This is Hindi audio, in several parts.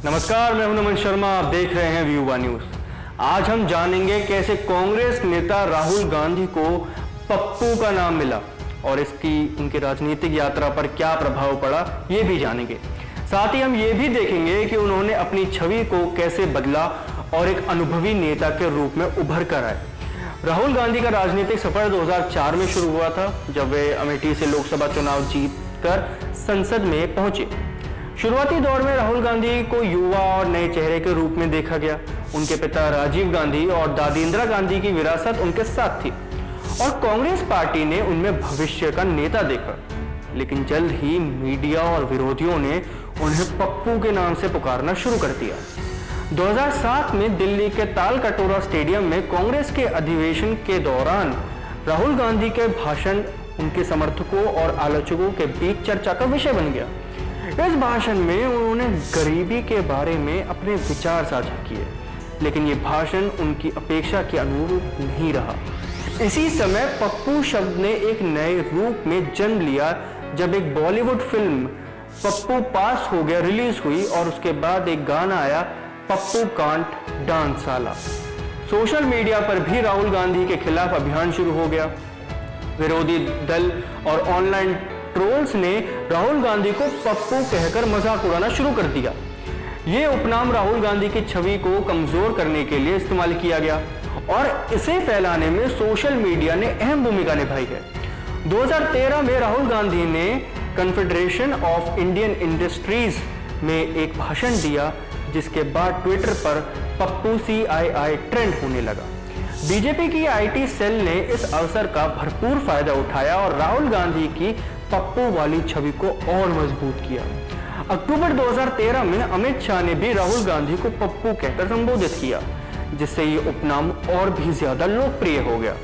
नमस्कार, मैं हूं नमन शर्मा। आप देख रहे हैं व्यू वन न्यूज। आज हम जानेंगे कैसे कांग्रेस नेता राहुल गांधी को पप्पू का नाम मिला और इसकी उनकी राजनीतिक यात्रा पर क्या प्रभाव पड़ा, ये भी जानेंगे। साथ ही हम ये भी देखेंगे कि उन्होंने अपनी छवि को कैसे बदला और एक अनुभवी नेता के रूप में उभर कर आए। राहुल गांधी का राजनीतिक सफर 2004 में शुरू हुआ था, जब वे अमेठी से लोकसभा चुनाव जीतकर संसद में पहुंचे। शुरुआती दौर में राहुल गांधी को युवा और नए चेहरे के रूप में देखा गया। उनके पिता राजीव गांधी और दादी इंदिरा गांधी की विरासत उनके साथ थी और कांग्रेस पार्टी ने उनमें भविष्य का नेता देखा। लेकिन जल्द ही मीडिया और विरोधियों ने उन्हें पप्पू के नाम से पुकारना शुरू कर दिया। 2007 में दिल्ली के तालकटोरा स्टेडियम में कांग्रेस के अधिवेशन के दौरान राहुल गांधी के भाषण उनके समर्थकों और आलोचकों के बीच चर्चा का विषय बन गया। इस भाषण में उन्होंने गरीबी के बारे में अपने विचार साझा किए, लेकिन ये भाषण उनकी अपेक्षा के अनुरूप नहीं रहा। इसी समय पप्पू शब्द ने एक नए रूप में जन्म लिया जब एक बॉलीवुड फिल्म पप्पू पास हो गया रिलीज हुई और उसके बाद एक गाना आया, पप्पू कांट डांस साला। सोशल मीडिया पर भी राहुल गांधी के खिलाफ अभियान शुरू हो गया। विरोधी दल और ऑनलाइन ट्रोल्स ने राहुल गांधी को पप्पू कहकर मजाक उड़ाना शुरू कर दिया। ये उपनाम राहुल गांधी की छवि को कमजोर करने के लिए इस्तेमाल किया गया और इसे फैलाने में सोशल मीडिया ने अहम भूमिका निभाई है। 2013 में राहुल गांधी ने कन्फेडरेशन ऑफ इंडियन इंडस्ट्रीज में एक भाषण दिया, जिसके बाद ट्विटर पर पप्पू CII ट्रेंड होने लगा। बीजेपी की IT सेल ने इस अवसर का भरपूर फायदा उठाया और राहुल गांधी की पप्पू वाली छवि को और मजबूत किया। अक्टूबर 2013 में अमित शाह ने भी राहुल गांधी को पप्पू कहकर संबोधित किया, जिससे ये उपनाम और भी ज्यादा लोकप्रिय हो गया।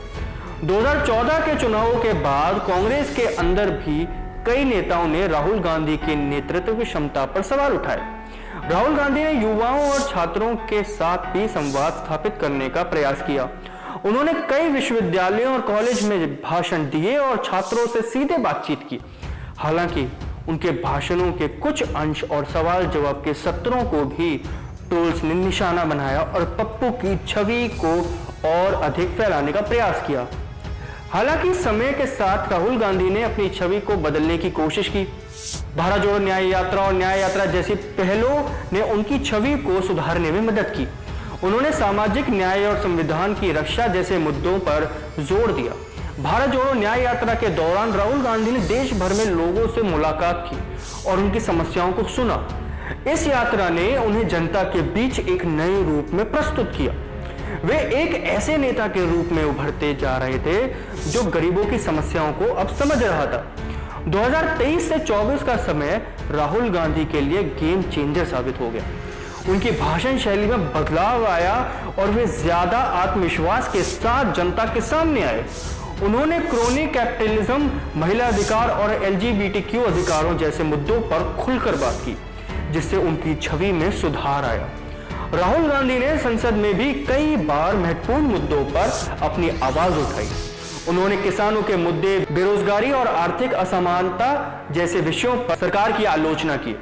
2014 के चुनावों के बाद कांग्रेस के अंदर भी कई नेताओं ने राहुल गांधी के नेतृत्व की क्षमता पर सवाल उठाए। राहुल गांधी ने युवाओं और छात्रों के साथ भी संवाद स्थापित करने का प्रयास किया। उन्होंने कई विश्वविद्यालयों और कॉलेज में भाषण दिए और छात्रों से सीधे बातचीत की। हालांकि उनके भाषणों के कुछ अंश और सवाल जवाब के सत्रों को भी ट्रोल्स ने निशाना बनाया और पप्पू की छवि को और अधिक फैलाने का प्रयास किया। हालांकि समय के साथ राहुल गांधी ने अपनी छवि को बदलने की कोशिश की। भारत जोड़ो न्याय यात्रा और न्याय यात्रा जैसी पहलों ने उनकी छवि को सुधारने में मदद की। उन्होंने सामाजिक न्याय और संविधान की रक्षा जैसे मुद्दों पर जोर दिया। भारत जोड़ो न्याय यात्रा के दौरान राहुल गांधी ने देश भर में लोगों से मुलाकात की और उनकी समस्याओं को सुना। इस यात्रा ने उन्हें जनता के बीच एक नए रूप में प्रस्तुत किया। वे एक ऐसे नेता के रूप में उभरते जा रहे थे जो गरीबों की समस्याओं को अब समझ रहा था। 2023 से 24 का समय राहुल गांधी के लिए गेम चेंजर साबित हो गया। उनकी भाषण शैली में बदलाव आया और वे ज्यादा आत्मविश्वास के साथ जनता के सामने आए। उन्होंने क्रोनी कैपिटलिज्म, महिला अधिकार और LGBTQ अधिकारों जैसे मुद्दों पर खुलकर बात की, जिससे उनकी छवि में सुधार आया। राहुल गांधी ने संसद में भी कई बार महत्वपूर्ण मुद्दों पर अपनी आवाज उठाई। उन्होंने किसानों के मुद्दे, बेरोजगारी और आर्थिक असमानता जैसे विषयों पर सरकार की आलोचना की।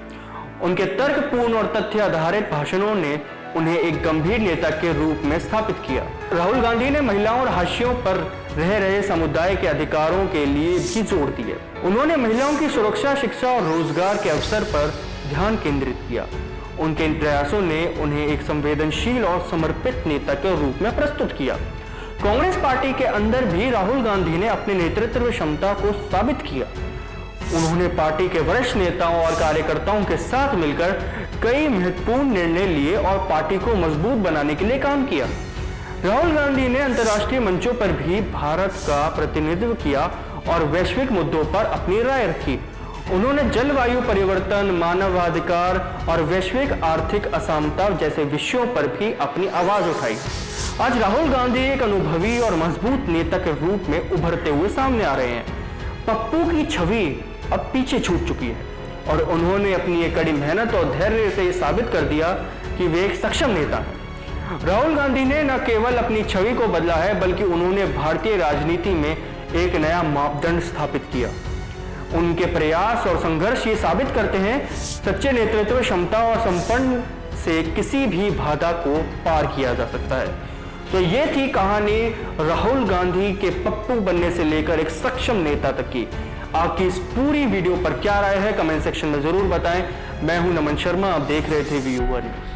उनके तर्कपूर्ण और तथ्य आधारित भाषणों ने उन्हें एक गंभीर नेता के रूप में स्थापित किया। राहुल गांधी ने महिलाओं और हाशियों पर रह रहे समुदाय के अधिकारों के लिए भी जोर दिया। उन्होंने महिलाओं की सुरक्षा, शिक्षा और रोजगार के अवसर पर ध्यान केंद्रित किया। उनके इन प्रयासों ने उन्हें एक संवेदनशील और समर्पित नेता के रूप में प्रस्तुत किया। कांग्रेस पार्टी के अंदर भी राहुल गांधी ने अपने नेतृत्व क्षमता को साबित किया। उन्होंने पार्टी के वरिष्ठ नेताओं और कार्यकर्ताओं के साथ मिलकर कई महत्वपूर्ण निर्णय लिए और पार्टी को मजबूत बनाने के लिए काम किया। राहुल गांधी ने अंतर्राष्ट्रीय मंचों पर भी भारत का प्रतिनिधित्व किया और वैश्विक मुद्दों पर अपनी राय रखी। उन्होंने जलवायु परिवर्तन, मानवाधिकार और वैश्विक आर्थिक असमानता जैसे विषयों पर भी अपनी आवाज उठाई। आज राहुल गांधी एक अनुभवी और मजबूत नेता के रूप में उभरते हुए सामने आ रहे हैं। पप्पू की छवि अब पीछे छूट चुकी है और उन्होंने अपनी एक कड़ी मेहनत और धैर्य से ये साबित कर दिया कि वे एक सक्षम नेता हैं। राहुल गांधी ने न केवल अपनी छवि को बदला है, बल्कि उन्होंने भारतीय राजनीति में एक नया मापदंड स्थापित किया। उनके प्रयास और संघर्ष ये साबित करते हैं सच्चे नेतृत्व, क्षमता और संपन्न से किसी भी बाधा को पार किया जा सकता है। तो ये थी कहानी राहुल गांधी के पप्पू बनने से लेकर एक सक्षम नेता तक की। आपकी इस पूरी वीडियो पर क्या राय है कमेंट सेक्शन में जरूर बताएं। मैं हूं नमन शर्मा, आप देख रहे थे व्यू वन न्यूज़।